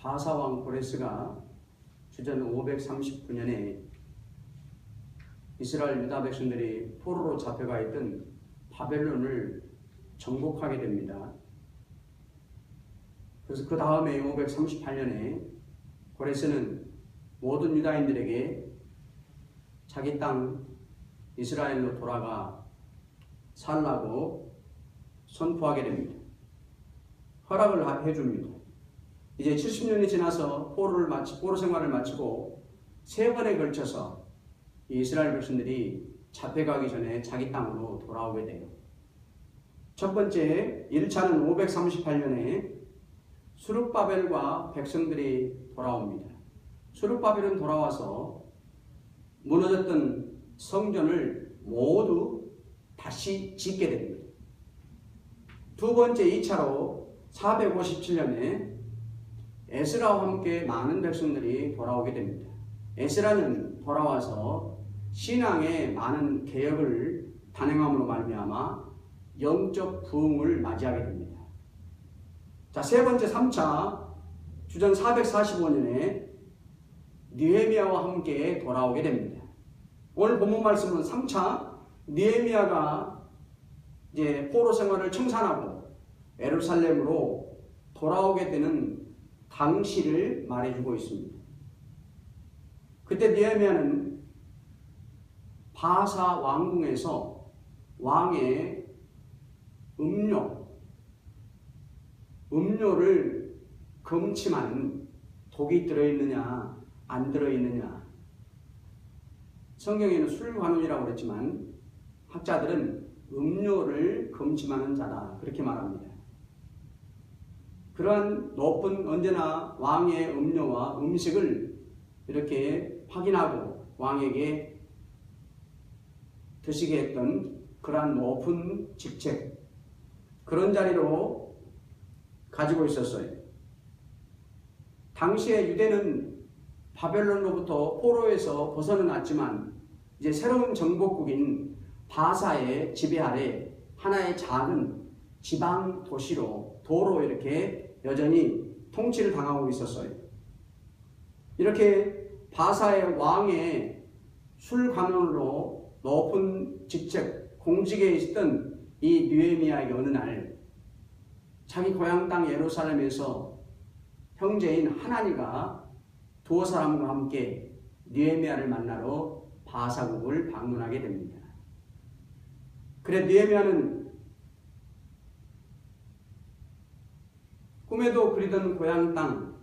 바사왕 고레스가 주전 539년에 이스라엘 유다 백성들이 포로로 잡혀가 있던 바벨론을 정복하게 됩니다. 그래서 그 다음에 538년에 고레스는 모든 유다인들에게 자기 땅 이스라엘로 돌아가 살라고 선포하게 됩니다. 허락을 해줍니다. 이제 70년이 지나서 포로 생활을 마치고 3번에 걸쳐서 이스라엘 백성들이 잡혀가기 전에 자기 땅으로 돌아오게 돼요. 첫 번째 1차는 538년에 수룹바벨과 백성들이 돌아옵니다. 수룹바벨은 돌아와서 무너졌던 성전을 모두 다시 짓게 됩니다. 두 번째 2차로 457년에 에스라와 함께 많은 백성들이 돌아오게 됩니다. 에스라는 돌아와서 신앙의 많은 개혁을 단행함으로 말미암아 영적 부흥을 맞이하게 됩니다. 자, 세 번째 3차 주전 445년에 느헤미야와 함께 돌아오게 됩니다. 오늘 본문 말씀은 3차 느헤미야가 이제 포로 생활을 청산하고 예루살렘으로 돌아오게 되는 당시를 말해주고 있습니다. 그때 느헤미야는 바사 왕궁에서 왕의 음료를 금침하는 독이 들어있느냐 안 들어있느냐, 성경에는 술관원이라고 그랬지만 학자들은 음료를 금침하는 자다 그렇게 말합니다. 그러한 높은 언제나 왕의 음료와 음식을 이렇게 확인하고 왕에게 드시게 했던 그러한 높은 직책, 그런 자리로 가지고 있었어요. 당시에 유대는 바벨론로부터 포로에서 벗어났지만 이제 새로운 정복국인 바사의 지배 아래 하나의 작은 지방 도로 이렇게 여전히 통치를 당하고 있었어요. 이렇게 바사의 왕의 술관원으로 높은 직책, 공직에 있었던 이 느헤미야에게 어느 날 자기 고향 땅 예루살렘에서 형제인 하나니가 두 사람과 함께 느헤미야를 만나러 바사국을 방문하게 됩니다. 그래 느헤미야는 꿈에도 그리던 고향 땅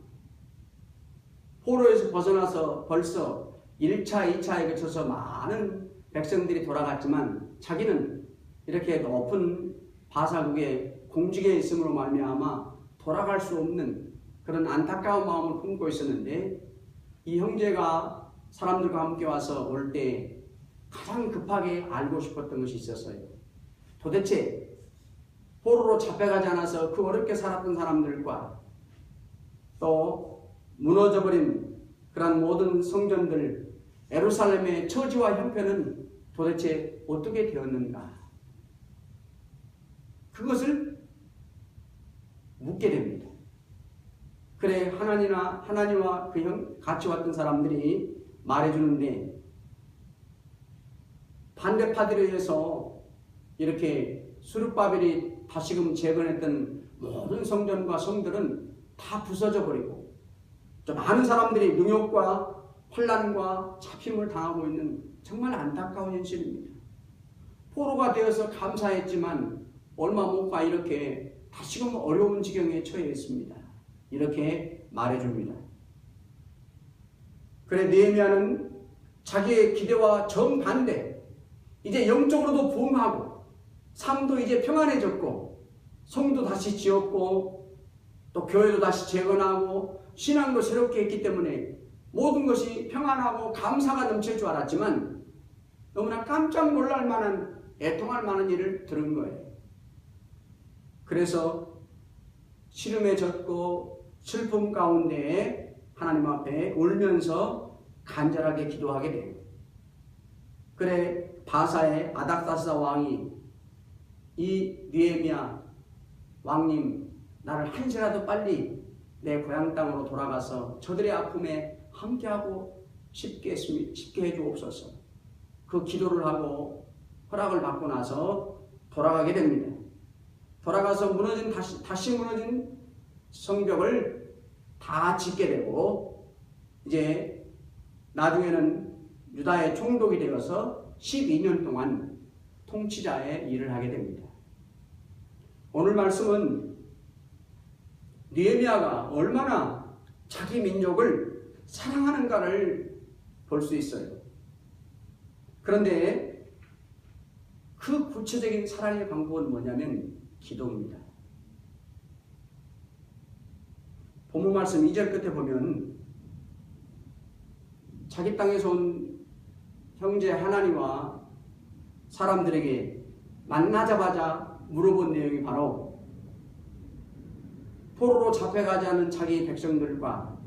포로에서 벗어나서 벌써 1차, 2차에 거쳐서 많은 백성들이 돌아갔지만 자기는 이렇게 높은 바사국의 공직에 있음으로 말미암아 돌아갈 수 없는 그런 안타까운 마음을 품고 있었는데, 이 형제가 사람들과 함께 와서 올 때 가장 급하게 알고 싶었던 것이 있었어요. 도대체 포로로 잡혀가지 않아서 그 어렵게 살았던 사람들과 또 무너져버린 그런 모든 성전들, 예루살렘의 처지와 형편은 도대체 어떻게 되었는가, 그것을 묻게 됩니다. 그래 하나님과 같이 왔던 사람들이 말해주는데, 반대파들에 의해서 이렇게 수룹바벨이 다시금 재건했던 모든 성전과 성들은 다 부서져 버리고 또 많은 사람들이 능욕과 환난과 잡힘을 당하고 있는 정말 안타까운 현실입니다. 포로가 되어서 감사했지만 얼마 못 가 이렇게 다시금 어려운 지경에 처해 있습니다. 이렇게 말해줍니다. 그래 느헤미야는 자기의 기대와 정반대, 이제 영적으로도 부흥하고 삶도 이제 평안해졌고 성도 다시 지었고 또 교회도 다시 재건하고 신앙도 새롭게 했기 때문에 모든 것이 평안하고 감사가 넘칠 줄 알았지만 너무나 깜짝 놀랄 만한, 애통할 만한 일을 들은 거예요. 그래서 시름에 젖고 슬픔 가운데 하나님 앞에 울면서 간절하게 기도하게 돼요. 그래 바사의 아닥사스다 왕이 이 느헤미야 왕님, 나를 한시라도 빨리 내 고향 땅으로 돌아가서 저들의 아픔에 함께하고 쉽게 해주옵소서. 그 기도를 하고 허락을 받고 나서 돌아가게 됩니다. 돌아가서 다시 무너진 성벽을 다 짓게 되고, 이제 나중에는 유다의 총독이 되어서 12년 동안 통치자의 일을 하게 됩니다. 오늘 말씀은 느헤미야가 얼마나 자기 민족을 사랑하는가를 볼 수 있어요. 그런데 그 구체적인 사랑의 방법은 뭐냐면 기도입니다. 본문 말씀 2절 끝에 보면 자기 땅에서 온 형제 하나니와 사람들에게 만나자마자 물어본 내용이 바로 포로로 잡혀가지 않은 자기 백성들과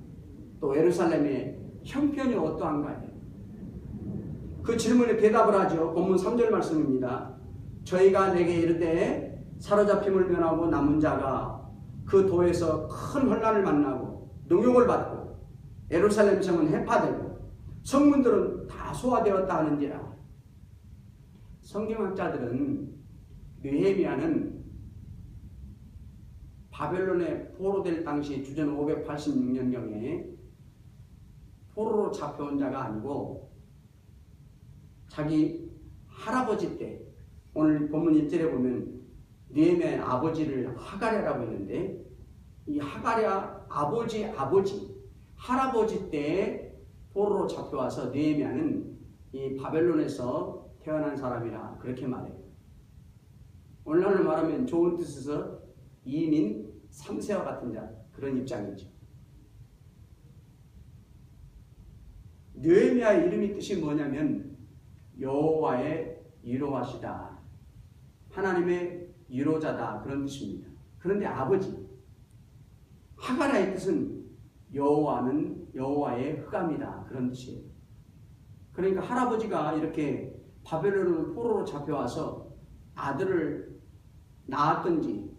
또 예루살렘의 형편이 어떠한가요? 그 질문에 대답을 하죠. 본문 3절 말씀입니다. 저희가 내게 이르되 사로잡힘을 면하고 남은 자가 그 도에서 큰 혼란을 만나고 능욕을 받고 예루살렘 성은 해파되고 성문들은 다 소화되었다 하는지라. 성경학자들은 느헤미야는 바벨론에 포로될 당시 주전 586년경에 포로로 잡혀온 자가 아니고 자기 할아버지 때, 오늘 본문 1절에 보면 느헤미야의 아버지를 하가랴라고 했는데, 이 하가랴 할아버지 때 포로로 잡혀와서 느헤미야는 이 바벨론에서 태어난 사람이라 그렇게 말해요. 오늘날로 말하면 좋은 뜻에서 이민 3세와 같은 자, 그런 입장이죠. 느헤미야의 이름이 뜻이 뭐냐면 여호와의 위로하시다, 하나님의 위로자다, 그런 뜻입니다. 그런데 아버지 하가랴의 뜻은 여호와는 여호와의 흑암이다, 그런 뜻이에요. 그러니까 할아버지가 이렇게 바벨론으로 포로로 잡혀와서 아들을 낳았던지,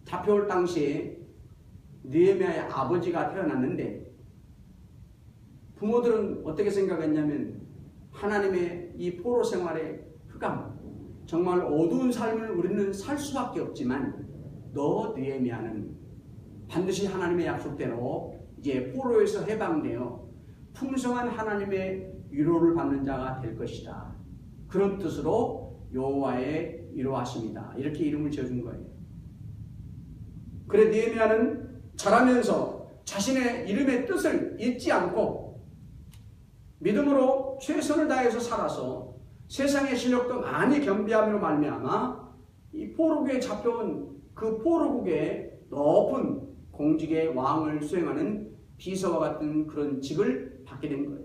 잡혀올 당시에 느헤미야의 아버지가 태어났는데 부모들은 어떻게 생각했냐면 하나님의 이 포로 생활의 흑암, 정말 어두운 삶을 우리는 살 수밖에 없지만 너 느헤미야는 반드시 하나님의 약속대로 이제 포로에서 해방되어 풍성한 하나님의 위로를 받는 자가 될 것이다. 그런 뜻으로 여호와의 위로하십니다, 이렇게 이름을 지어준 거예요. 그래 느헤미야는 자라면서 자신의 이름의 뜻을 잊지 않고 믿음으로 최선을 다해서 살아서 세상의 실력도 많이 겸비함으로 말미암아 이 포로국에 잡혀온 그 포로국의 높은 공직의 왕을 수행하는 비서와 같은 그런 직을 받게 된 거예요.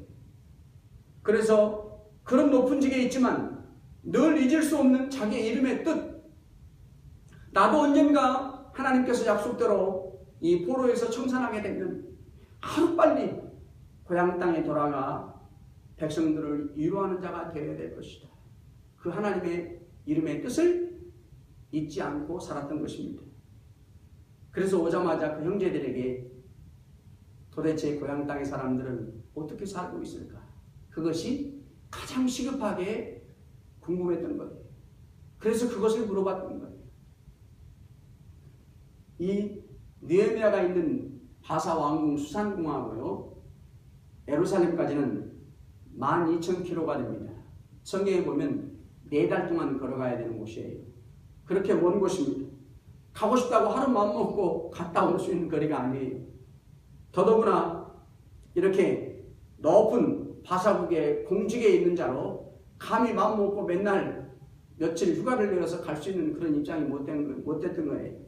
그래서 그런 높은 직에 있지만 늘 잊을 수 없는 자기의 이름의 뜻, 나도 언젠가 하나님께서 약속대로 이 포로에서 청산하게 되면 하루빨리 고향 땅에 돌아가 백성들을 위로하는 자가 되어야 될 것이다. 그 하나님의 이름의 뜻을 잊지 않고 살았던 것입니다. 그래서 오자마자 그 형제들에게 도대체 고향 땅의 사람들은 어떻게 살고 있을까? 그것이 가장 시급하게 궁금했던 거예요. 그래서 그것을 물어봤던 거예요. 이 느헤미야가 있는 바사 왕궁 수산궁하고요, 예루살렘까지는 12,000km가 됩니다. 성경에 보면 4달 동안 걸어가야 되는 곳이에요. 그렇게 먼 곳입니다. 가고 싶다고 하루 마음 먹고 갔다 올 수 있는 거리가 아니에요. 더더구나 이렇게 높은 바사국의 공직에 있는 자로 감히 마음 먹고 맨날 며칠 휴가를 내어서 갈 수 있는 그런 입장이 못 됐던 거예요.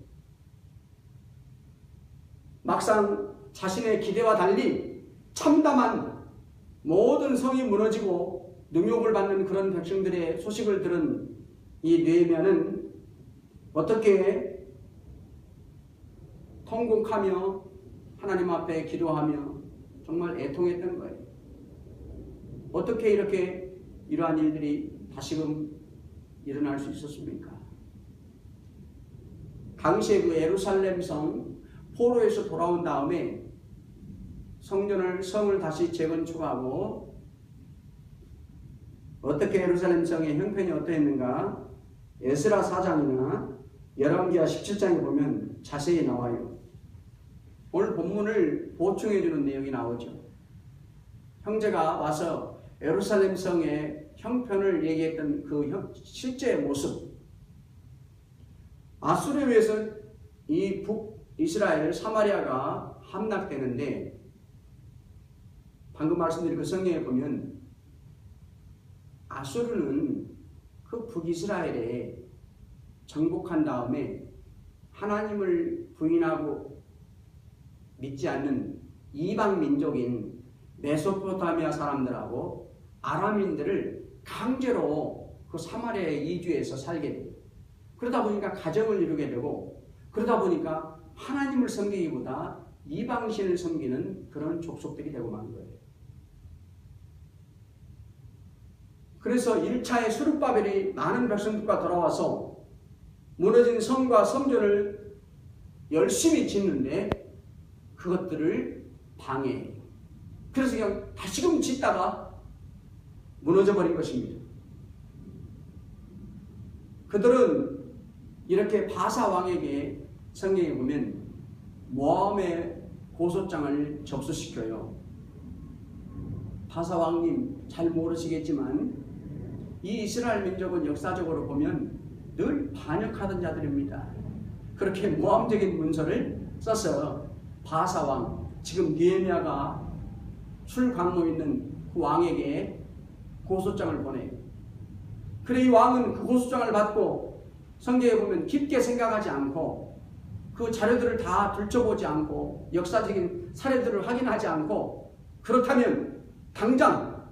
막상 자신의 기대와 달리 참담한 모든 성이 무너지고 능욕을 받는 그런 백성들의 소식을 들은 이 느헤미야는 어떻게 통곡하며 하나님 앞에 기도하며 정말 애통했던 거예요. 어떻게 이렇게 이러한 일들이 다시금 일어날 수 있었습니까? 당시에 그 예루살렘 성 포로에서 돌아온 다음에 성을 다시 재건축하고 어떻게 예루살렘 성의 형편이 어떠했는가 에스라 4장이나 열왕기하 17장에 보면 자세히 나와요. 오늘 본문을 보충해 주는 내용이 나오죠. 형제가 와서 예루살렘 성의 형편을 얘기했던 그 실제 모습, 아수르에 의해서 이 북이스라엘 사마리아가 함락되는데 방금 말씀드린 그 성경에 보면 아수르는 그 북이스라엘에 정복한 다음에 하나님을 부인하고 믿지 않는 이방 민족인 메소포타미아 사람들하고 아람인들을 강제로 그 사마리아에 이주해서 살게 돼요. 그러다 보니까 가정을 이루게 되고 그러다 보니까 하나님을 섬기기보다 이방신을 섬기는 그런 족속들이 되고 만 거예요. 그래서 1차의 수르바벨이 많은 백성들과 돌아와서 무너진 성과 성전을 열심히 짓는데 그것들을 방해해요. 그래서 그냥 다시금 짓다가 무너져버린 것입니다. 그들은 이렇게 바사 왕에게 성경에 보면 모함의 고소장을 접수시켜요. 바사 왕님 잘 모르시겠지만 이 이스라엘 민족은 역사적으로 보면 늘 반역하던 자들입니다. 그렇게 모함적인 문서를 써서 바사 왕, 지금 느헤미야가 술 강로 있는 그 왕에게 고소장을 보내요. 그래 이 왕은 그 고소장을 받고 성경에 보면 깊게 생각하지 않고 그 자료들을 다 들춰보지 않고 역사적인 사례들을 확인하지 않고 그렇다면 당장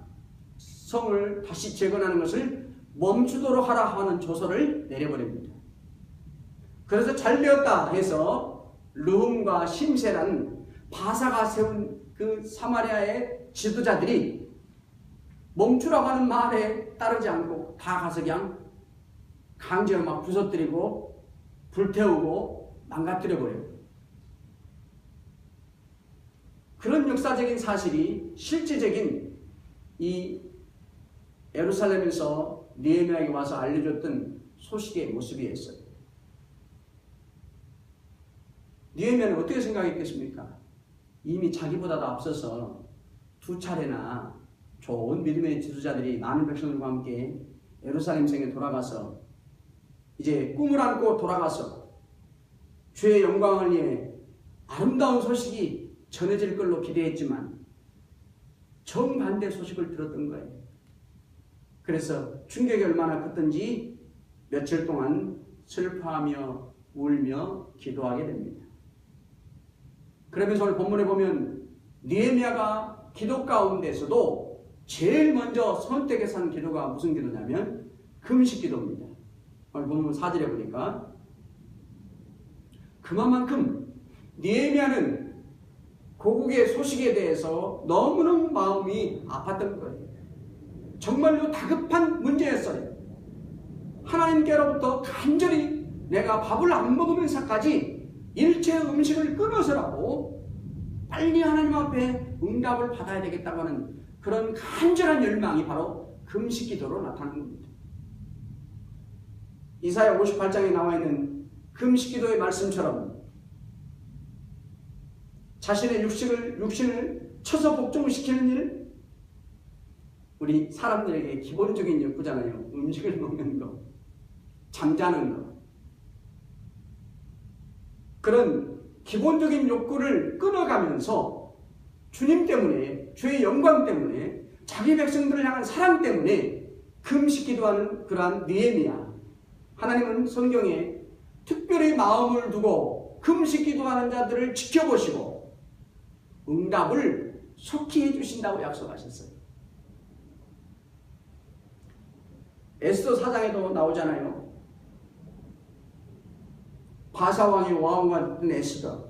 성을 다시 재건하는 것을 멈추도록 하라 하는 조서를 내려버립니다. 그래서 잘 되었다 해서 르훔과 심세라는 바사가 세운 그 사마리아의 지도자들이 멈추라고 하는 말에 따르지 않고 다 가서 그냥 강제로 막 부서뜨리고 불태우고 망가뜨려버려요. 그런 역사적인 사실이 실제적인 이 예루살렘에서 느헤미야에게 와서 알려줬던 소식의 모습이었어요. 느헤미야는 어떻게 생각했겠습니까? 이미 자기보다도 앞서서 두 차례나 좋은 믿음의 지도자들이 많은 백성들과 함께 예루살렘 성에 돌아가서 이제 꿈을 안고 돌아가서 주의 영광을 위해 아름다운 소식이 전해질 걸로 기대했지만 정반대 소식을 들었던 거예요. 그래서 충격이 얼마나 컸던지 며칠 동안 슬퍼하며 울며 기도하게 됩니다. 그러면서 오늘 본문에 보면 느헤미야가 기도 가운데서도 제일 먼저 선택해서 한 기도가 무슨 기도냐면 금식 기도입니다. 오늘 본문 4절에 보니까 그만큼 느헤미야는 고국의 소식에 대해서 너무너무 마음이 아팠던 거예요. 정말로 다급한 문제였어요. 하나님께로부터 간절히 내가 밥을 안 먹으면서까지 일체 음식을 끊어서라도 빨리 하나님 앞에 응답을 받아야 되겠다고 하는 그런 간절한 열망이 바로 금식 기도로 나타나는 겁니다. 이사야 58장에 나와 있는 금식 기도의 말씀처럼 자신의 육신을 쳐서 복종시키는 일, 우리 사람들에게 기본적인 욕구잖아요. 음식을 먹는 거, 잠자는 거. 그런 기본적인 욕구를 끊어가면서 주님 때문에, 주의 영광 때문에, 자기 백성들을 향한 사랑 때문에 금식 기도하는 그러한 느헤미야. 하나님은 성경에 특별히 마음을 두고 금식 기도하는 자들을 지켜보시고 응답을 속히 해주신다고 약속하셨어요. 에스더 4장에도 나오잖아요. 바사왕의 왕후가 된 에스더,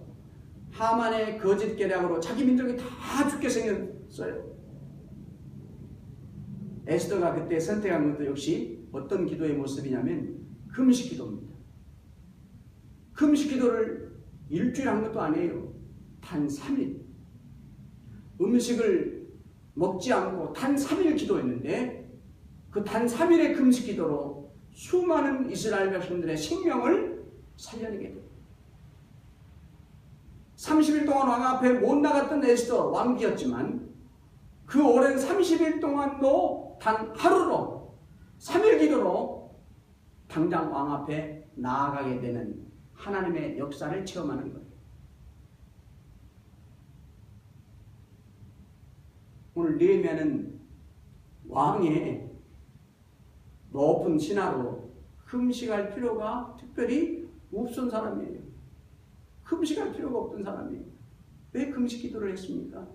하만의 거짓 계략으로 자기 민족이 다 죽게 생겼어요. 에스더가 그때 선택한 것도 역시 어떤 기도의 모습이냐면 금식 기도입니다. 금식 기도를 일주일 한 것도 아니에요. 단 3일. 음식을 먹지 않고 단 3일 기도했는데 그 단 3일의 금식 기도로 수많은 이스라엘 백성들의 생명을 살려내게 됩니다. 30일 동안 왕 앞에 못 나갔던 에스더 왕비였지만 그 오랜 30일 동안도 단 하루로 3일 기도로 당장 왕 앞에 나아가게 되는 하나님의 역사를 체험하는 거예요. 오늘 느헤미야는 왕의 높은 신하로 금식할 필요가 특별히 없던 사람이에요. 금식할 필요가 없던 사람이에요. 왜 금식 기도를 했습니까?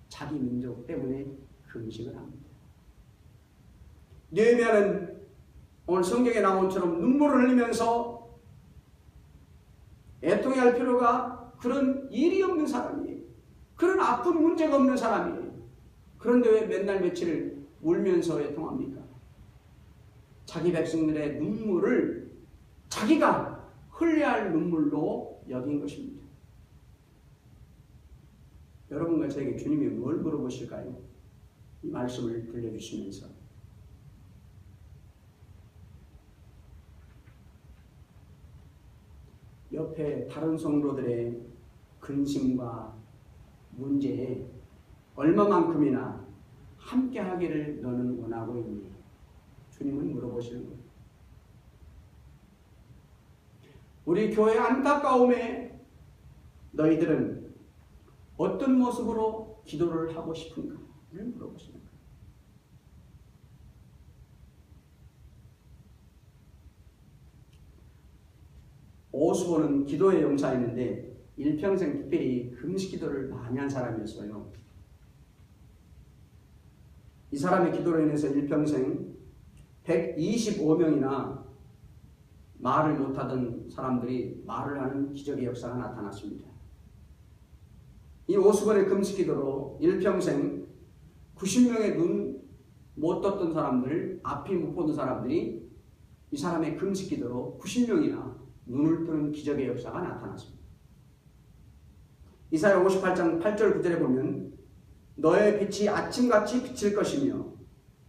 자기 민족 때문에 금식을 합니다. 느헤미야는 오늘 성경에 나온 것처럼 눈물을 흘리면서 애통해할 필요가 그런 일이 없는 사람이에요. 그런 아픈 문제가 없는 사람이에요. 그런데 왜 맨날 며칠 울면서 애통합니까? 자기 백성들의 눈물을 자기가 흘려야 할 눈물로 여긴 것입니다. 여러분과 저에게 주님이 뭘 물어보실까요? 이 말씀을 들려주시면서 옆에 다른 성도들의 근심과 문제에 얼마만큼이나 함께 하기를 너는 원하고 있니? 주님은 물어보시는 거예요. 우리 교회 안타까움에 너희들은 어떤 모습으로 기도를 하고 싶은가? 를 물어보시는 거예요. 오수보는 기도의 용사였는데 일평생 특별히 금식 기도를 많이 한 사람이었어요. 이 사람의 기도로 인해서 일평생 125명이나 말을 못하던 사람들이 말을 하는 기적의 역사가 나타났습니다. 이 오수본의 금식 기도로 일평생 90명의 눈 못 떴던 사람들, 앞이 못 보는 사람들이 이 사람의 금식 기도로 90명이나 눈을 뜨는 기적의 역사가 나타났습니다. 이사야 58장 8절 9절에 보면 너의 빛이 아침같이 비칠 것이며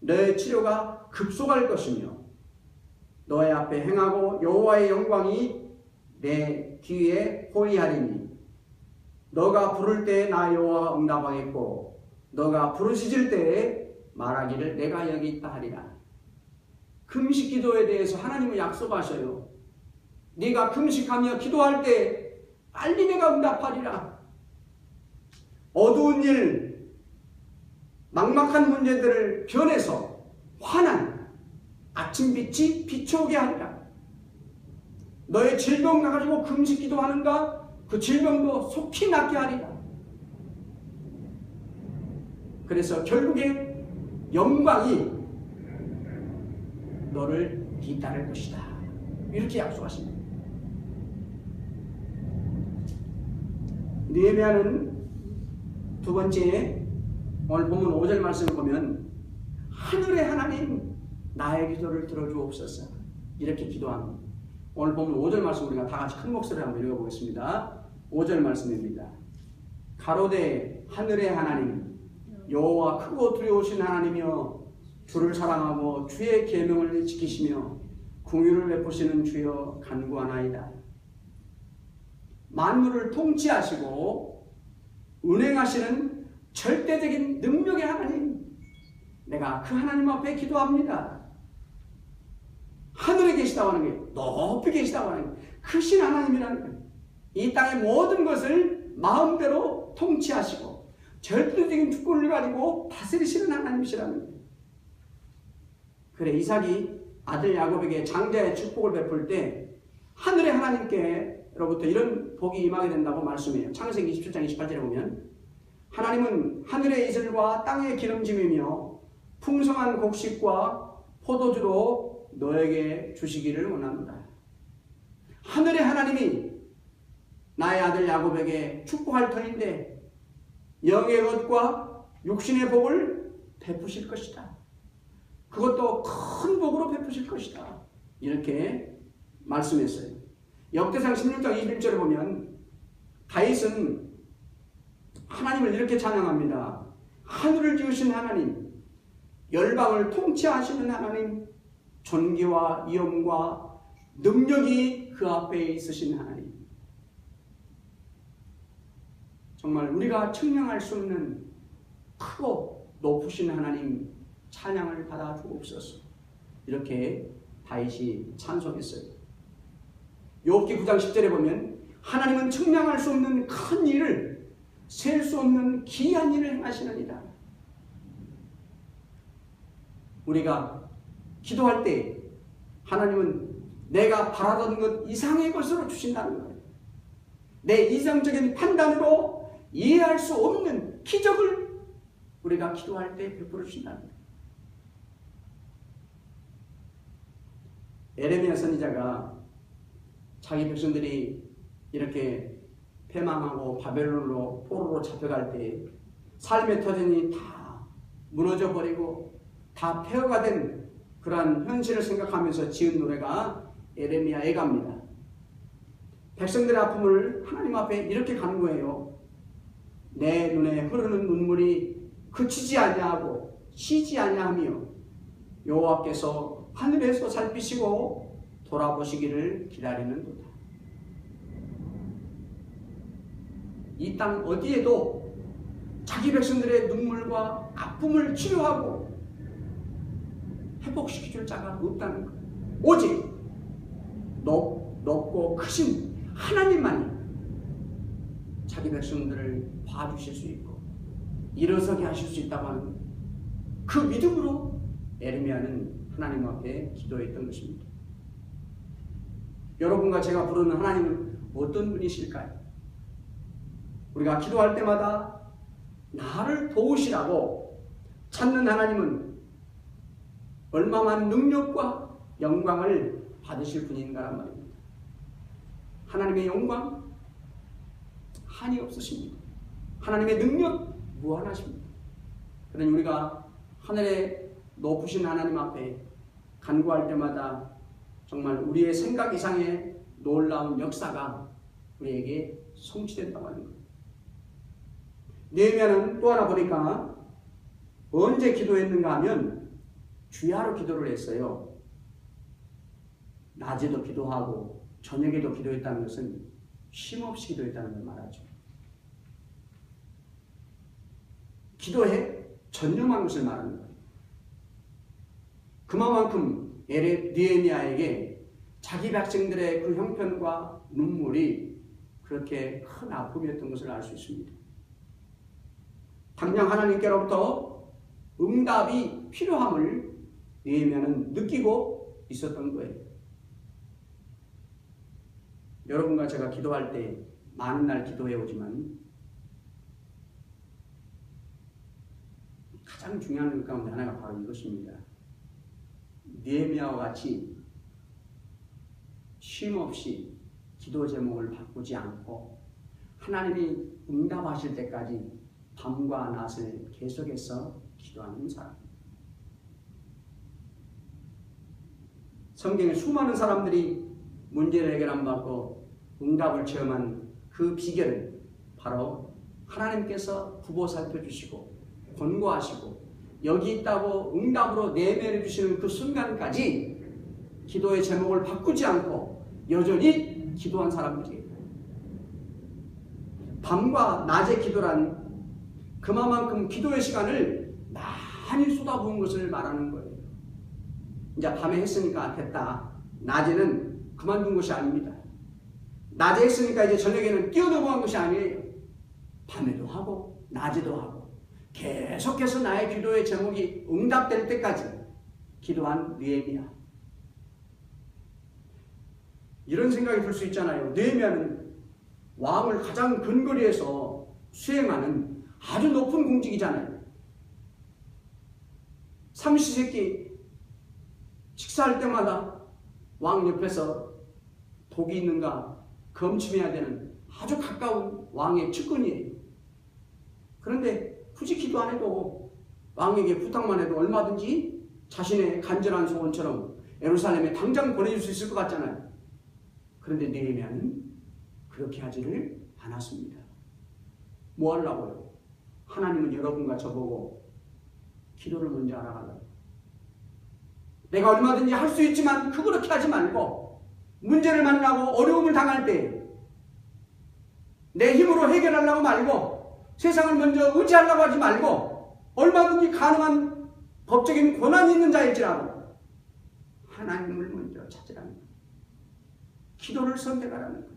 너의 치료가 급속할 것이며 너의 앞에 행하고 여호와의 영광이 내 귀에 호위하리니 너가 부를 때에 나 여호와가 응답하겠고 너가 부르짖을 때에 말하기를 내가 여기 있다 하리라. 금식 기도에 대해서 하나님은 약속하셔요. 네가 금식하며 기도할 때 빨리 내가 응답하리라. 어두운 일, 막막한 문제들을 변해서 환한 아침빛이 비춰오게 하리라. 너의 질병 나가지고 금식 기도하는가? 그 질병도 속히 낫게 하리라. 그래서 결국에 영광이 너를 뒤따를 것이다. 이렇게 약속하십니다. 느헤미야는 두 번째 오늘 본문 5절 말씀을 보면 하늘의 하나님 나의 기도를 들어주옵소서 이렇게 기도합니다. 오늘 본문 5절 말씀 우리가 다 같이 큰 목소리로 한번 읽어보겠습니다. 5절 말씀입니다. 가로되 하늘의 하나님 여호와 크고 두려우신 하나님이여 주를 사랑하고 주의 계명을 지키시며 긍휼을 베푸시는 주여 간구하나이다. 만물을 통치하시고 운행하시는 절대적인 능력의 하나님, 내가 그 하나님 앞에 기도합니다. 하늘에 계시다고 하는 게 높이 계시다고 하는 게 크신 하나님이라는 거예요. 이 땅의 모든 것을 마음대로 통치하시고 절대적인 주권을 가지고 다스리시는 하나님이시라는 거예요. 그래 이삭이 아들 야곱에게 장자의 축복을 베풀 때 하늘의 하나님께로부터 이런 복이 임하게 된다고 말씀해요. 창세기 27장 28절에 보면 하나님은 하늘의 이슬과 땅의 기름짐이며 풍성한 곡식과 포도주로 너에게 주시기를 원합니다. 하늘의 하나님이 나의 아들 야곱에게 축복할 터인데 영의 것과 육신의 복을 베푸실 것이다. 그것도 큰 복으로 베푸실 것이다. 이렇게 말씀했어요. 역대상 16장 21절에 보면 다윗은 하나님을 이렇게 찬양합니다. 하늘을 지으신 하나님, 열방을 통치하시는 하나님, 존귀와 위엄과 능력이 그 앞에 있으신 하나님. 정말 우리가 측량할 수 없는 크고 높으신 하나님 찬양을 받아 주옵소서. 이렇게 다윗이 찬송했어요. 욥기 9장 10절에 보면 하나님은 측량할 수 없는 큰 일을, 셀 수 없는 기이한 일을 행하시느니라. 우리가 기도할 때 하나님은 내가 바라던 것 이상의 것으로 주신다는 거예요. 내 이상적인 판단으로 이해할 수 없는 기적을 우리가 기도할 때 베풀어 주신다는 거예요. 에레미야 선지자가 자기 백성들이 이렇게 패망하고 바벨론으로 포로로 잡혀갈 때 삶의 터전이 다 무너져 버리고 다 폐허가 된 그러한 현실을 생각하면서 지은 노래가 에레미야 애가입니다. 백성들의 아픔을 하나님 앞에 이렇게 가는 거예요. 내 눈에 흐르는 눈물이 그치지 아니하고 쉬지 아니하며 여호와께서 하늘에서 살피시고 돌아보시기를 기다리는도다. 이 땅 어디에도 자기 백성들의 눈물과 아픔을 치료하고 회복시켜줄 자가 없다는 것. 오직 높고 크신 하나님만이 자기 백성들을 봐주실 수 있고 일어서게 하실 수 있다고 하는 그 믿음으로 에레미야는 하나님 앞에 기도했던 것입니다. 여러분과 제가 부르는 하나님은 어떤 분이실까요? 우리가 기도할 때마다 나를 도우시라고 찾는 하나님은 얼마만 능력과 영광을 받으실 분인가란 말입니다. 하나님의 영광 한이 없으십니다. 하나님의 능력 무한하십니다. 그러니 우리가 하늘에 높으신 하나님 앞에 간구할 때마다 정말 우리의 생각 이상의 놀라운 역사가 우리에게 성취된다고 하는 거예요. 느헤미야는 또 하나 보니까 언제 기도했는가 하면 주야로 기도를 했어요. 낮에도 기도하고 저녁에도 기도했다는 것은 쉼없이 기도했다는 걸 말하죠. 기도에 전념한 것을 말하는 거예요. 그만큼 느헤미야에게 자기 백성들의 그 형편과 눈물이 그렇게 큰 아픔이었던 것을 알 수 있습니다. 당장 하나님께로부터 응답이 필요함을 느헤미야는 느끼고 있었던 거예요. 여러분과 제가 기도할 때 많은 날 기도해 오지만 가장 중요한 것 가운데 하나가 바로 이것입니다. 느헤미야와 같이 쉼없이 기도 제목을 바꾸지 않고 하나님이 응답하실 때까지 밤과 낮을 계속해서 기도하는 사람. 성경에 수많은 사람들이 문제를 해결 안 받고 응답을 체험한 그 비결은 바로 하나님께서 부보 살펴주시고 권고하시고 여기 있다고 응답으로 내면해 주시는 그 순간까지 기도의 제목을 바꾸지 않고 여전히 기도한 사람들이에요. 밤과 낮의 기도란 그만큼 기도의 시간을 많이 쏟아부은 것을 말하는 거예요. 이제 밤에 했으니까 됐다. 낮에는 그만둔 것이 아닙니다. 낮에 했으니까 이제 저녁에는 뛰어넘어간 것이 아니에요. 밤에도 하고 낮에도 하고 계속해서 나의 기도의 제목이 응답될 때까지 기도한 느헤미야. 이런 생각이 들 수 있잖아요. 느헤미야는 왕을 가장 근거리에서 수행하는 아주 높은 공직이잖아요. 삼시세끼 식사할 때마다 왕 옆에서 독이 있는가 검침해야 되는 아주 가까운 왕의 측근이에요. 그런데 굳이 기도 안 해도 왕에게 부탁만 해도 얼마든지 자신의 간절한 소원처럼 예루살렘에 당장 보내줄 수 있을 것 같잖아요. 그런데 느헤미야는 그렇게 하지를 않았습니다. 뭐 하려고요? 하나님은 여러분과 저보고 기도를 먼저 알아가려고. 내가 얼마든지 할 수 있지만 그렇게 하지 말고, 문제를 만나고 어려움을 당할 때 내 힘으로 해결하려고 말고, 세상을 먼저 의지하려고 하지 말고, 얼마든지 가능한 법적인 권한이 있는 자일지라도 하나님을 먼저 찾으라는 거예요. 기도를 선택하라는 거예요.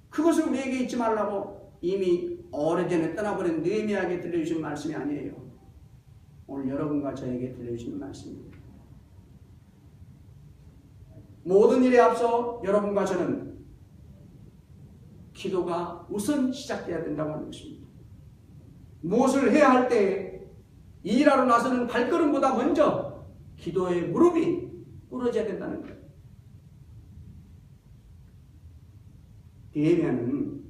그것을 우리에게 잊지 말라고 이미 오래전에 떠나버린 느헤미야에게 들려주신 말씀이 아니에요. 오늘 여러분과 저에게 들려주시는 말씀입니다. 모든 일에 앞서 여러분과 저는 기도가 우선 시작돼야 된다고 하는 것입니다. 무엇을 해야 할 때 일하러 나서는 발걸음보다 먼저 기도의 무릎이 꿇어져야 된다는 거예요. 느헤미야는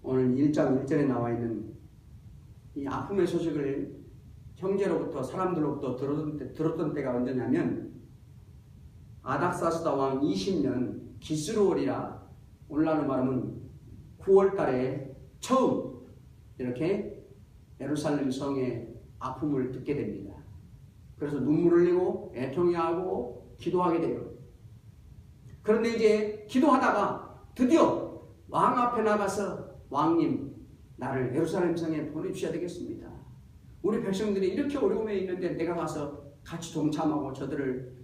오늘 1장 1절에 나와 있는 이 아픔의 소식을 형제로부터 사람들로부터 들었던 때가 언제냐면 아닥사스다 왕 20년 기스루월이라 오늘날로 말하면 9월 달에 처음 이렇게 예루살렘 성의 아픔을 듣게 됩니다. 그래서 눈물을 흘리고 애통해하고 기도하게 돼요. 그런데 이제 기도하다가 드디어 왕 앞에 나가서 왕님, 나를 예루살렘 성에 보내주셔야 되겠습니다. 우리 백성들이 이렇게 어려움에 있는데 내가 가서 같이 동참하고 저들을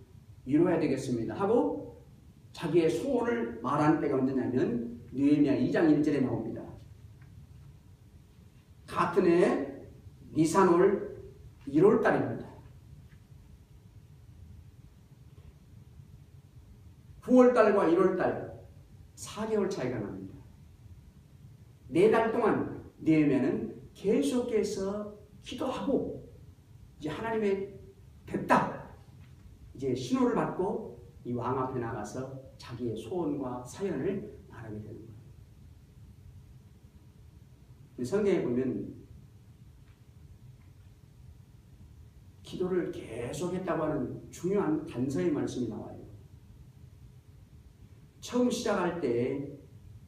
위로해야 되겠습니다 하고 자기의 소원을 말한 때가 언제냐면 느헤미야 2장 1절에 나옵니다. 같은 해 니산월 1월 달입니다. 9월 달과 1월 달 4개월 차이가 납니다. 4달 동안 느헤미야는 계속해서 기도하고 이제 하나님의 됐다. 이제 신호를 받고 이 왕 앞에 나가서 자기의 소원과 사연을 말하게 되는 거예요. 성경에 보면 기도를 계속했다고 하는 중요한 단서의 말씀이 나와요. 처음 시작할 때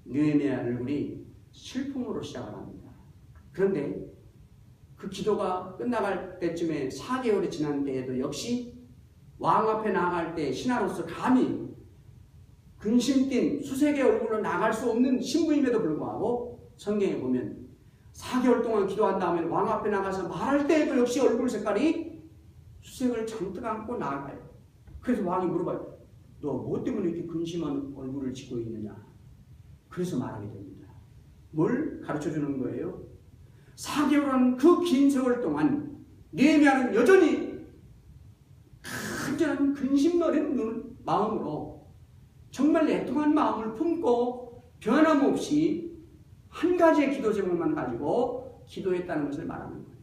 느헤미야 얼굴이 슬픔으로 시작을 합니다. 그런데 그 기도가 끝나갈 때쯤에 4개월이 지난 때에도 역시 왕 앞에 나아갈 때 신하로서 감히 근심 띤 수색의 얼굴로 나갈 수 없는 신부임에도 불구하고 성경에 보면 4개월 동안 기도한 다음에 왕 앞에 나가서 말할 때에도 역시 얼굴 색깔이 수색을 잔뜩 안고 나아가요. 그래서 왕이 물어봐요. 너 뭐 때문에 이렇게 근심한 얼굴을 짓고 있느냐? 그래서 말하게 됩니다. 뭘 가르쳐주는 거예요? 4개월한 그 긴 세월 동안 느헤미야는 여전히 간절한 근심 어린 마음으로 정말 애통한 마음을 품고 변함없이 한 가지의 기도 제목만 가지고 기도했다는 것을 말하는 거예요.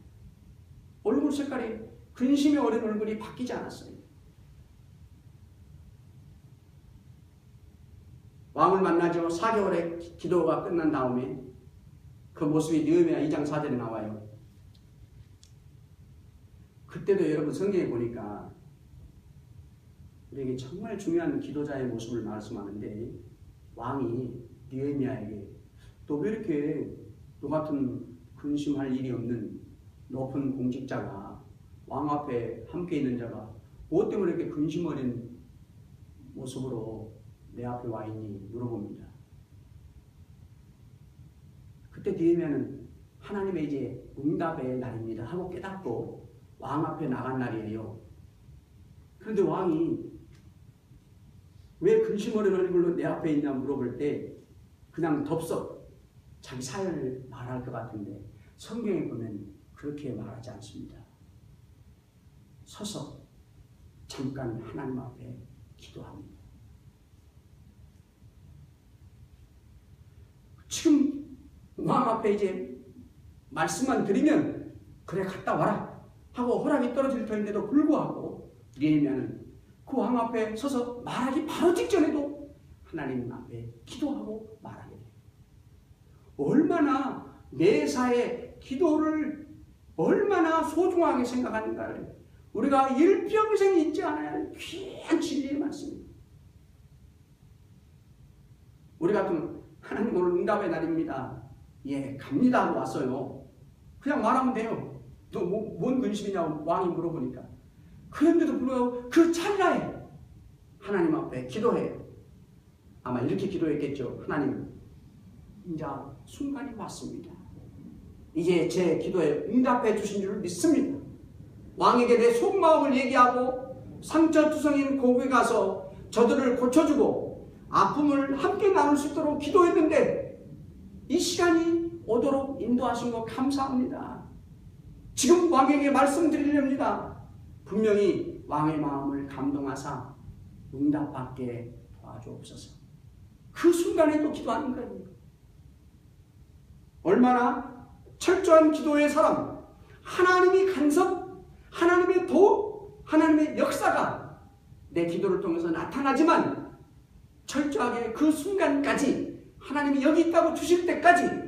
얼굴 색깔이 근심의 어린 얼굴이 바뀌지 않았어요. 왕을 만나죠. 4개월의 기도가 끝난 다음에 그 모습이 느헤미야 2장 4절에 나와요. 그때도 여러분 성경에 보니까 우리에게 정말 중요한 기도자의 모습을 말씀하는데 왕이 느헤미야에게 너 왜 이렇게 너 같은 근심할 일이 없는 높은 공직자가 왕 앞에 함께 있는 자가 뭐 때문에 이렇게 근심 어린 모습으로 내 앞에 와 있니? 물어봅니다. 그때 느헤미야는 하나님의 이제 응답의 날입니다 하고 깨닫고 왕 앞에 나간 날이에요. 그런데 왕이 왜 근심 어린 얼굴로 내 앞에 있냐 물어볼 때 그냥 덥석 자기 사연을 말할 것 같은데 성경에 보면 그렇게 말하지 않습니다. 서서 잠깐 하나님 앞에 기도합니다. 지금 왕 앞에 이제 말씀만 드리면 그래 갔다 와라 하고 허락이 떨어질 터인데도 불구하고 느헤미야는 그 왕 앞에 서서 말하기 바로 직전에도 하나님 앞에 기도하고 말하게 돼요. 얼마나 매사에 기도를 얼마나 소중하게 생각하는가를 우리가 일평생 잊지 않아야 할 귀한 진리의 말씀입니다. 우리 같으면 하나님 오늘 응답의 날입니다. 예, 갑니다 하고 왔어요. 그냥 말하면 돼요. 너 뭔 근심이냐고 왕이 물어보니까. 그런데도 불구하고 그 찰나에 하나님 앞에 기도해요. 아마 이렇게 기도했겠죠. 하나님, 이제 순간이 왔습니다. 이제 제 기도에 응답해 주신 줄 믿습니다. 왕에게 내 속마음을 얘기하고 상처투성인 고국에 가서 저들을 고쳐주고 아픔을 함께 나눌 수 있도록 기도했는데 이 시간이 오도록 인도하신 것 감사합니다. 지금 왕에게 말씀드리렵니다. 분명히 왕의 마음을 감동하사 응답받게 도와주옵소서. 그 순간에도 기도하는 거예요. 얼마나 철저한 기도의 사람, 하나님이 간섭, 하나님의 도, 하나님의 역사가 내 기도를 통해서 나타나지만 철저하게 그 순간까지 하나님이 여기 있다고 주실 때까지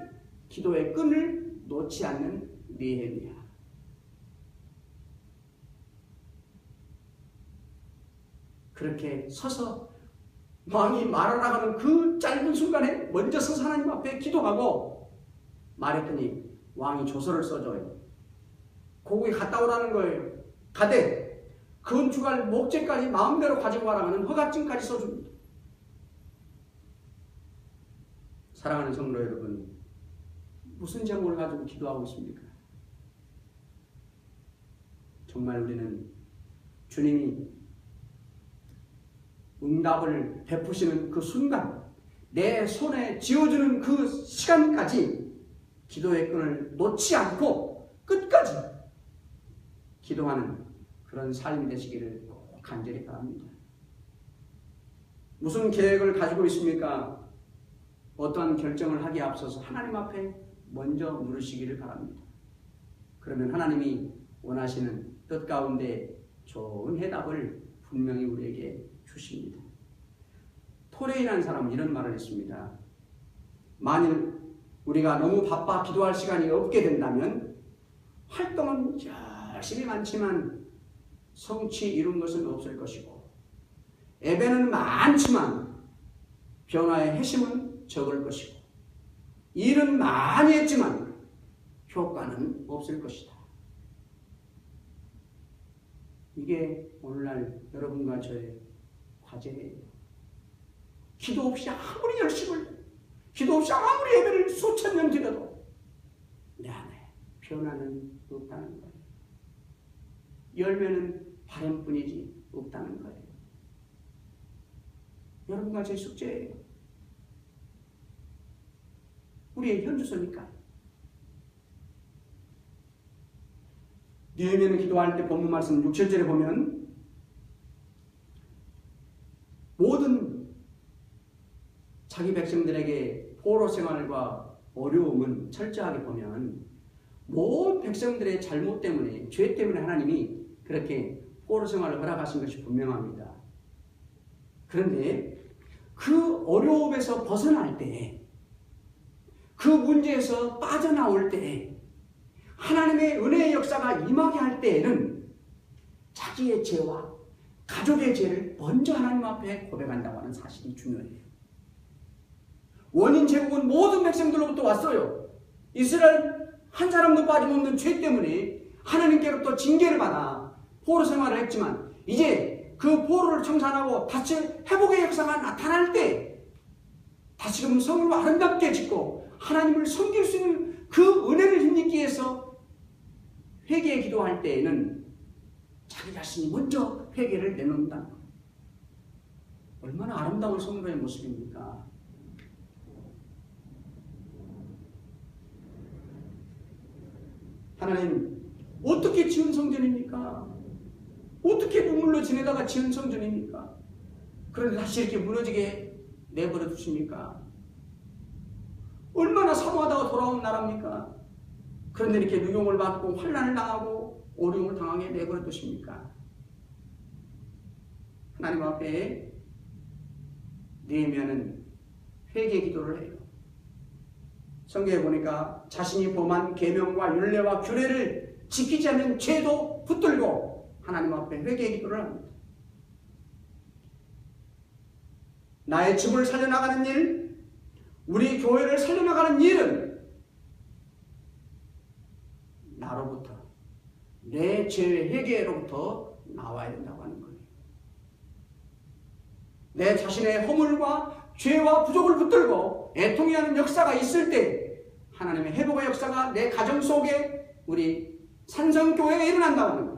기도의 끈을 놓지 않는 느헤미야. 그렇게 서서 왕이 말하라고 하는 그 짧은 순간에 먼저 서서 하나님 앞에 기도하고 말했더니 왕이 조서를 써줘요. 고국에 갔다 오라는 거예요. 가되 건축할 목재까지 마음대로 가지고 가라는 허가증까지 써줍니다. 사랑하는 성도 여러분, 무슨 제목을 가지고 기도하고 있습니까? 정말 우리는 주님이 응답을 베푸시는 그 순간, 내 손에 쥐어주는 그 시간까지 기도의 끈을 놓지 않고 끝까지 기도하는 그런 삶이 되시기를 꼭 간절히 바랍니다. 무슨 계획을 가지고 있습니까? 어떠한 결정을 하기에 앞서서 하나님 앞에 먼저 물으시기를 바랍니다. 그러면 하나님이 원하시는 뜻 가운데 좋은 해답을 분명히 우리에게 주십니다. 토레이라는 사람은 이런 말을 했습니다. 만일 우리가 너무 바빠 기도할 시간이 없게 된다면 활동은 열심히 많지만 성취 이룬 것은 없을 것이고 예배는 많지만 변화의 핵심은 적을 것이고 일은 많이 했지만 효과는 없을 것이다. 이게 오늘날 여러분과 저의 과제예요. 기도 없이 아무리 열심을, 기도 없이 아무리 예배를 수천 년 드려도 내 안에 변화는 없다는 거예요. 열매는 바람뿐이지 없다는 거예요. 여러분과 제 숙제예요. 우리의 현주소니까. 느헤미야는 기도할 때 본문 말씀 6, 7절에 보면 모든 자기 백성들에게 포로 생활과 어려움은 철저하게 보면 모든 백성들의 잘못 때문에, 죄 때문에 하나님이 그렇게 포로 생활을 허락하신 것이 분명합니다. 그런데 그 어려움에서 벗어날 때, 그 문제에서 빠져나올 때, 하나님의 은혜의 역사가 임하게 할 때에는 자기의 죄와 가족의 죄를 먼저 하나님 앞에 고백한다고 하는 사실이 중요해요. 원인 제국은 모든 백성들로부터 왔어요. 이스라엘 한 사람도 빠짐없는 죄 때문에 하나님께로부터 징계를 받아 포로 생활을 했지만 이제 그 포로를 청산하고 다시 회복의 역사가 나타날 때 다시금 성을 아름답게 짓고 하나님을 섬길 수 있는 그 은혜를 힘입기 위해서 회개에 기도할 때에는 자기 자신이 먼저 회개를 내놓는다. 얼마나 아름다운 성도의 모습입니까? 하나님, 어떻게 지은 성전입니까? 어떻게 눈물로 지내다가 지은 성전입니까? 그런데 다시 이렇게 무너지게 내버려 두십니까? 얼마나 사모하다가 돌아온 나라입니까? 그런데 이렇게 누용을 받고 환난을 당하고 어려움을 당하게 내버려 두십니까? 하나님 앞에 느헤미야는 회개 기도를 해요. 성경에 보니까 자신이 범한 계명과 율례와 규례를 지키지 않는 죄도 붙들고 하나님 앞에 회개 기도를 합니다. 나의 집을 살려나가는 일, 우리 교회를 살려나가는 일은 나로부터, 내 죄 회개로부터 나와야 된다고 하는 거예요. 내 자신의 허물과 죄와 부족을 붙들고 애통해하는 역사가 있을 때 하나님의 회복의 역사가 내 가정 속에 우리 산성교회에 일어난다고 하는 거예요.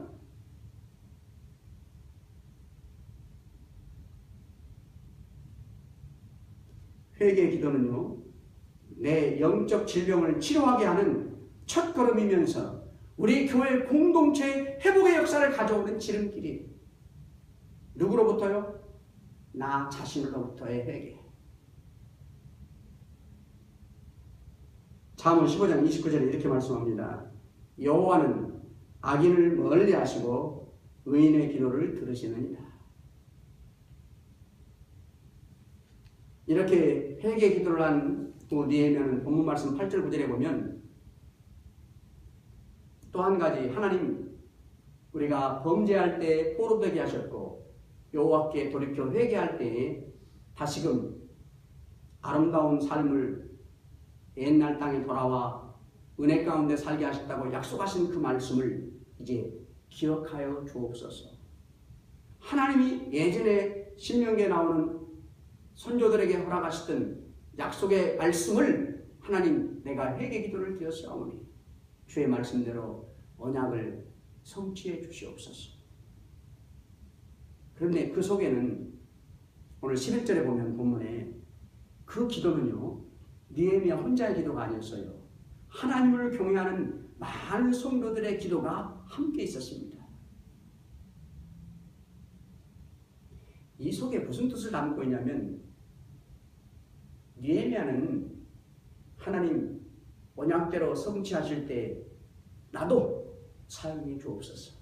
회개의 기도는요, 내 영적 질병을 치료하게 하는 첫걸음이면서 우리 교회 공동체의 회복의 역사를 가져오는 지름길이에요. 누구로부터요? 나 자신으로부터의 회개. 잠언 15장 29절에 이렇게 말씀합니다. 여호와는 악인을 멀리 하시고 의인의 기도를 들으시느니라. 이렇게 회개 기도를 한 느헤미야는 본문 말씀 8절 9절에 보면 또 한 가지, 하나님 우리가 범죄할 때 포로되게 하셨고 여호와께 돌이켜 회개할 때에 다시금 아름다운 삶을 옛날 땅에 돌아와 은혜 가운데 살게 하셨다고 약속하신 그 말씀을 이제 기억하여 주옵소서. 하나님이 예전에 신명기에 나오는 선조들에게 허락하시던 약속의 말씀을 하나님 내가 회개 기도를 드렸사오니 주의 말씀대로 언약을 성취해 주시옵소서. 그런데 그 속에는 오늘 11절에 보면 본문에 그 기도는요, 느헤미야 혼자의 기도가 아니었어요. 하나님을 경외하는 많은 성도들의 기도가 함께 있었습니다. 이 속에 무슨 뜻을 담고 있냐면 느헤미야는 하나님 언약대로 성취하실 때 나도 사용해 주옵소서.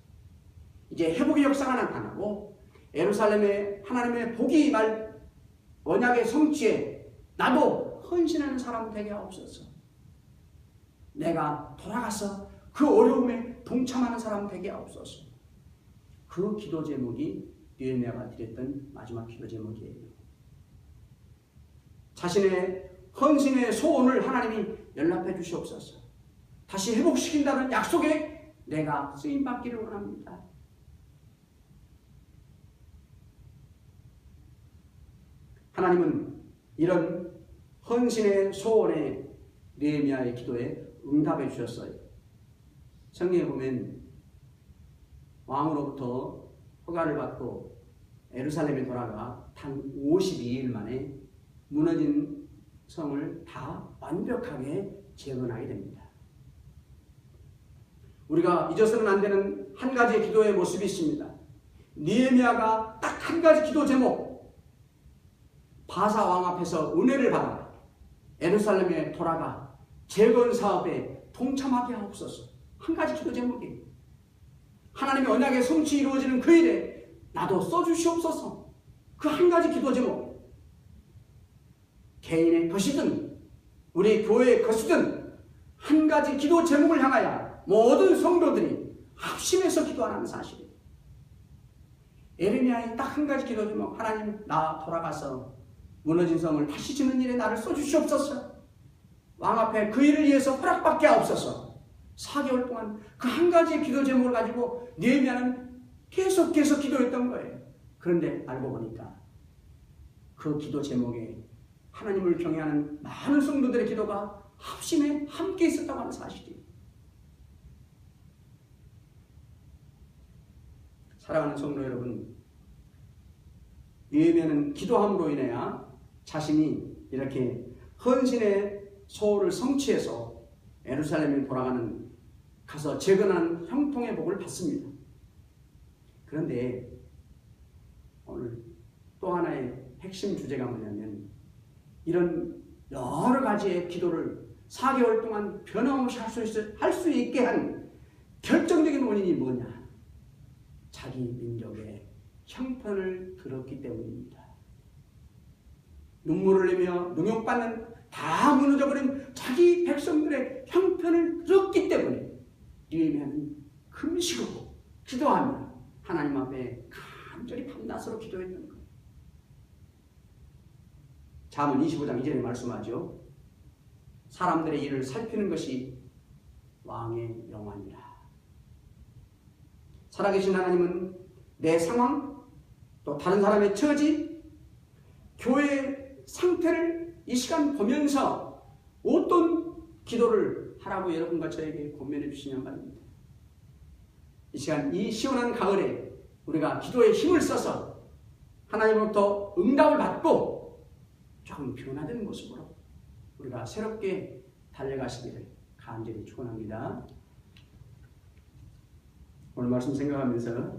이제 회복의 역사가 나타나고 예루살렘에 하나님의 복이 임할 언약의 성취에 나도 헌신하는 사람 되게 하옵소서. 내가 돌아가서 그 어려움에 동참하는 사람 되게 하옵소서. 그 기도 제목이 느헤미야가 드렸던 마지막 기도 제목이에요. 자신의 헌신의 소원을 하나님이 연락해 주시옵소서. 다시 회복시킨다는 약속에 내가 쓰임받기를 원합니다. 하나님은 이런 헌신의 소원에 느헤미야의 기도에 응답해 주셨어요. 성경에 보면 왕으로부터 허가를 받고 예루살렘에 돌아가 단 52일 만에 무너진 성을 다 완벽하게 재건하게 됩니다. 우리가 잊어서는 안 되는 한 가지의 기도의 모습이 있습니다. 느헤미야가 딱 한 가지 기도 제목, 바사 왕 앞에서 은혜를 받아 예루살렘에 돌아가 재건 사업에 동참하게 하옵소서. 한 가지 기도 제목이에요. 하나님의 언약의 성취 이루어지는 그 일에 나도 써주시옵소서. 그 한 가지 기도 제목. 개인의 것이든 우리 교회의 것이든 한 가지 기도 제목을 향하여 모든 성도들이 합심해서 기도하는 사실이에요. 예레미야의 딱 한 가지 기도 제목. 하나님, 나 돌아가서 무너진 성을 다시 짓는 일에 나를 써주시옵소서. 왕 앞에 그 일을 위해서 허락받게 하옵소서. 4개월 동안 그 한 가지의 기도 제목을 가지고 느헤미야는 계속해서 기도했던 거예요. 그런데 알고 보니까 그 기도 제목에 하나님을 경외하는 많은 성도들의 기도가 합심해 함께 있었다고 하는 사실이에요. 사랑하는 성도 여러분, 느헤미야는 기도함으로 인하여 자신이 이렇게 헌신의 소원을 성취해서 예루살렘에 돌아가는 가서 재건하는 형통의 복을 받습니다. 그런데 오늘 또 하나의 핵심 주제가 뭐냐면 이런 여러 가지의 기도를 4개월 동안 변함없이 할 수 있게 한 결정적인 원인이 뭐냐? 자기 민족의 형편을 들었기 때문입니다. 눈물을 내며 능욕받는 다 무너져버린 자기 백성들의 형편을 들었기 때문에 느헤미야는 금식하고 기도하며 하나님 앞에 간절히 밤낮으로 기도했던 거예요. 잠언 25장 2절에 말씀하죠. 사람들의 일을 살피는 것이 왕의 영화니라. 살아계신 하나님은 내 상황, 또 다른 사람의 처지, 교회의 상태를 이 시간 보면서 어떤 기도를 하라고 여러분과 저에게 권면해 주시냔 말입니다. 이 시간, 이 시원한 가을에 우리가 기도에 힘을 써서 하나님으로부터 응답을 받고 조금 변화된 모습으로 우리가 새롭게 달려가시기를 간절히 축원합니다. 오늘 말씀 생각하면서